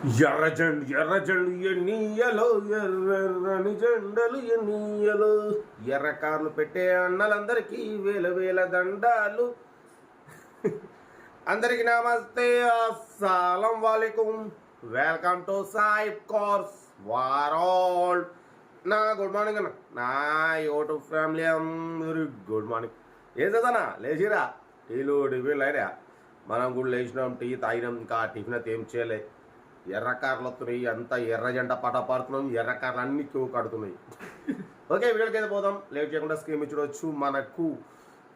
ఎర్రజెండు ఎన్నీయలో ఎర్రని జెండలు ఎన్నీయలో ఎర్ర కార్లు పెట్టే అన్నలందరికీ వేల వేల దండాలు. అందరికి నమస్తే, అస్సలం వాలేకుమ్. Welcome to Sai cars world. నా గుడ్ మార్నింగ్ అన్న, నా యూట్యూబ్ ఫ్యామిలీ అందరూ గుడ్ మార్నింగ్. ఏం చదవనా లేచిరా, టీలు టిఫిన్లు అయినా. మనం కూడా లేచినాం, టీ తాగినాం, ఇంకా టిఫిన్ అయితే ఏం చేయలే. ఎర్ర కార్లు వస్తున్నాయి, అంతా ఎర్ర జెండ పాట పాడుతున్నాం, ఎర్ర కార్లు అన్ని క్యూ కడుతున్నాయి. ఓకే, వీడియోకి అయితే పోదాం, లేట్ చేయకుండా స్క్రీన్ చూడవచ్చు. మనకు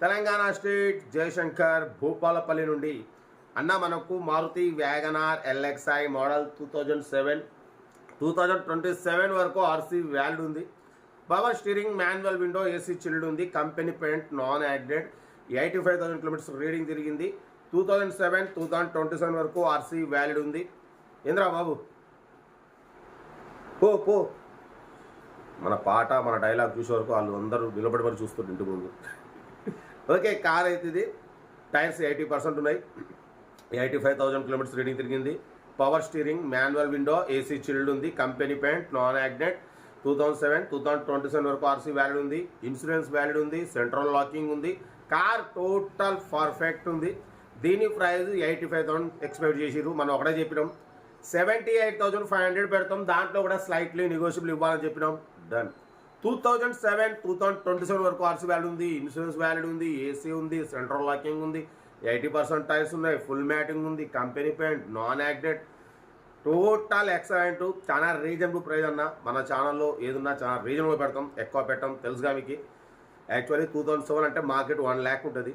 తెలంగాణ స్టేట్ జయశంకర్ భూపాలపల్లి నుండి అన్న మనకు మారుతి వ్యాగనార్ LXi మోడల్ 2027 వరకు ఆర్సీ వ్యాలిడ్ ఉంది. Power steering, manual window, AC chilled ఉంది. Company paint, non accident. 85,000 kilometres reading తిరిగింది. 2027 వరకు ఆర్సీ వ్యాలిడ్ ఉంది. ఏంద్రా బాబు, పో పో. మన పాట మన డైలాగ్ చూసే వరకు వాళ్ళు అందరూ నిలబడి మరి చూస్తుంటారు ఇంటి ముందు. ఓకే, కార్ అయితే ఇది. టైర్స్ 80% ఉన్నాయి. 85,000 కిలోమీటర్స్ రీడింగ్ తిరిగింది. Power steering, manual window, AC chilled ఉంది. Company paint, non accident. 2027 వరకు ఆర్సీ వ్యాలిడ్ ఉంది. ఇన్సూరెన్స్ వ్యాలిడ్ ఉంది. సెంట్రల్ లాకింగ్ ఉంది. కార్ టోటల్ పర్ఫెక్ట్ ఉంది. దీని ప్రైస్ 85,000 ఎక్స్పెక్ట్ చేసిరు. మనం ఒకటే చెప్పినాం 78,500 పెడతాం, దాంట్లో కూడా స్లైట్లీ నెగోషియబుల్ ఇవ్వాలని చెప్పినాం. డన్. 2027 వరకు ఆర్సీ వ్యాలిడ్ ఉంది. ఇన్సూరెన్స్ వ్యాలిడ్ ఉంది. ఏసీ ఉంది. సెంట్రల్ లాకింగ్ ఉంది. 80% టైర్స్ ఉన్నాయి. ఫుల్ మ్యాటింగ్ ఉంది. Company paint, non accident. Total excellent. చాలా రీజనబుల్ ప్రైస్ అన్న. మన ఛానల్లో ఏదున్నా చాలా రీజనబుల్ పెడతాం, ఎక్కువ పెట్టాం, తెలుసుగా మీకు. యాక్చువల్లీ 2007 అంటే మార్కెట్ 1 lakh ఉంటుంది.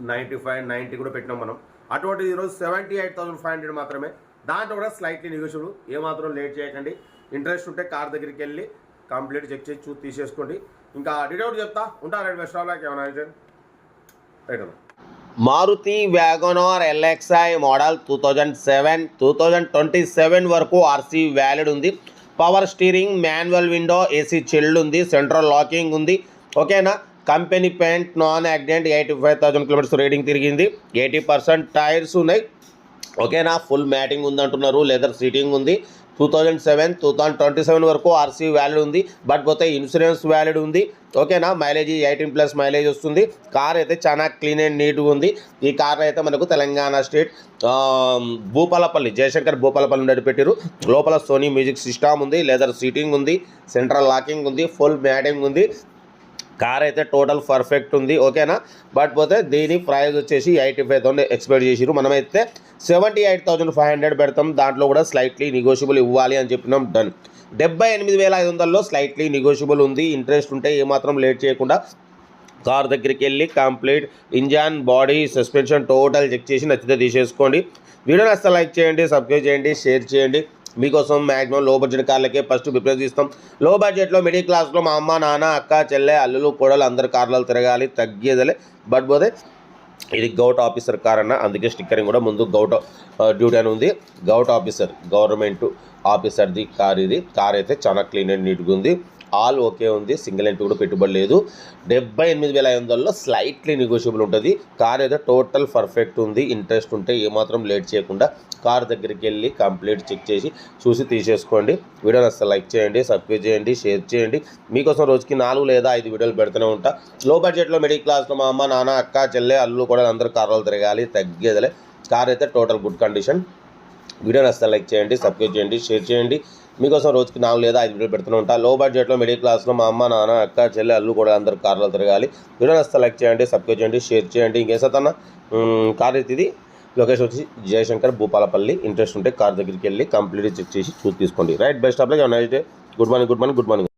95, 90 కూడా పెట్టినాం మనం. అటువంటి ఈరోజు 78,500 మాత్రమే. దాంట్లో కూడా స్లైట్లీ నెగోషియబుల్. ఏమాత్రం లేట్ చేయకండి. ఇంట్రెస్ట్ ఉంటే కార్ దగ్గరికి వెళ్ళి కంప్లీట్ చెక్ చేసి చూసి తీసేసుకోండి. ఇంకా డీటెయిల్ చెప్తా ఉంటారు. Best of luck. ఏమైనా right. Maruti WagonR LXi model 2027 వరకు ఆర్సీ వ్యాలిడ్ ఉంది. Power steering, manual window, AC chilled ఉంది. సెంట్రల్ లాకింగ్ ఉంది. ఓకేనా. Company paint, non accident. 85,000 kilometres reading తిరిగింది. 80% టైర్స్ ఉన్నాయి. ఓకేనా. ఫుల్ మ్యాటింగ్ ఉంది అంటున్నారు. లెదర్ సీటింగ్ ఉంది. 2027 వరకు ఆర్సీ వ్యాలిడ్ ఉంది. బట్ పోతే ఇన్సూరెన్స్ వ్యాలిడ్ ఉంది. ఓకేనా. మైలేజ్ 18+ మైలేజ్ వస్తుంది. కార్ అయితే చాలా క్లీన్ అండ్ నీట్గా ఉంది. ఈ కార్ అయితే మనకు తెలంగాణ స్టేట్ భూపాలపల్లి, జయశంకర్ భూపాలపల్లి నుండి పెట్టారు. లోపల సోనీ మ్యూజిక్ సిస్టమ్ ఉంది. లెదర్ సీటింగ్ ఉంది. సెంట్రల్ లాకింగ్ ఉంది. ఫుల్ మ్యాటింగ్ ఉంది. కార్ అయితే టోటల్ పర్ఫెక్ట్ ఉంది. ఓకేనా. బట్ పోతే దీని ప్రైస్ వచ్చేసి 85,000 ఎక్స్పెక్ట్ చేసిరు. మనమైతే 78,500 పెడతాం. దాంట్లో కూడా స్లైట్లీ నెగోషియబుల్ ఇవ్వాలి అని చెప్పినాం. డన్. 78,500లో స్లైట్లీ నెగోషియబుల్ ఉంది. ఇంట్రెస్ట్ ఉంటే ఏమాత్రం లేట్ చేయకుండా కార్ దగ్గరికి వెళ్ళి complete engine, body, suspension total check చేసి నచ్చితే తీసేసుకోండి. వీడియోని అసలు లైక్ చేయండి, సబ్స్క్రైబ్ చేయండి, షేర్ చేయండి. మీకోసం మ్యాక్సిమం లో బడ్జెట్ కార్లకే ఫస్ట్ ప్రిఫరెన్స్ ఇస్తాం. లో బడ్జెట్లో మిడిల్ క్లాస్లో మా అమ్మ, నాన్న, అక్క, చెల్లె, అల్లులు, కోడలు అందరు కార్లలో తిరగాలి, తగ్గేదలే. బట్ పోతే ఇది గౌట్ ఆఫీసర్ కార్ అన్న, అందుకే స్టిక్కరింగ్ కూడా ముందు గౌట్ డ్యూటీ అని ఉంది. గౌట్ ఆఫీసర్, గవర్నమెంట్ ఆఫీసర్ది కార్ ఇది. కార్ అయితే చాలా క్లీన్ అండ్ నీట్గా ఉంది. ఆల్ ఓకే ఉంది. సింగిల్ ఎంట్రీ కూడా పెట్టుబడి లేదు. 78,500లో స్లైట్లీ నెగోషియబుల్ ఉంటుంది. కార్ అయితే టోటల్ పర్ఫెక్ట్ ఉంది. ఇంట్రెస్ట్ ఉంటే ఏమాత్రం లేట్ చేయకుండా కార్ దగ్గరికి వెళ్ళి కంప్లీట్ చెక్ చేసి చూసి తీసేసుకోండి. వీడియోని అసలు లైక్ చేయండి, సబ్స్క్రైబ్ చేయండి, షేర్ చేయండి. మీకోసం రోజుకి 4 లేదా 5 వీడియోలు పెడుతూనే ఉంటా. లో బడ్జెట్లో మిడిల్ క్లాస్లో మా అమ్మ, నాన్న, అక్క, చెల్లె, అల్లు కూడా అందరూ కార్లు తిరగాలి, తగ్గేదలే. కార్ అయితే టోటల్ గుడ్ కండిషన్. వీడియోని అసలు లైక్ చేయండి, సబ్స్క్రైబ్ చేయండి, షేర్ చేయండి. మీకోసం రోజుకి 4 లేదా 5 వీడియోలు పెడుతూనే ఉంటా. లో బడ్జెట్లో మిడిల్ క్లాస్లో మా అమ్మ, నాన్న, అక్క, చెల్లె, అల్లు కూడా అందరూ కార్లో తిరగాలి. వీడియోని అసలు లైక్ చేయండి, సబ్స్క్రైబ్ చేయండి, షేర్ చేయండి. ఇంకేసన్నా కార్ అయితే ఇది. లొకేషన్ వచ్చి జయశంకర్ భూపాలపల్లి. ఇంట్రెస్ట్ ఉంటే కార్ దగ్గరికి వెళ్ళి కంప్లీట్ చెక్ చేసి చూసి తీసుకోండి. Right. Best of luck. Nice day. Good morning.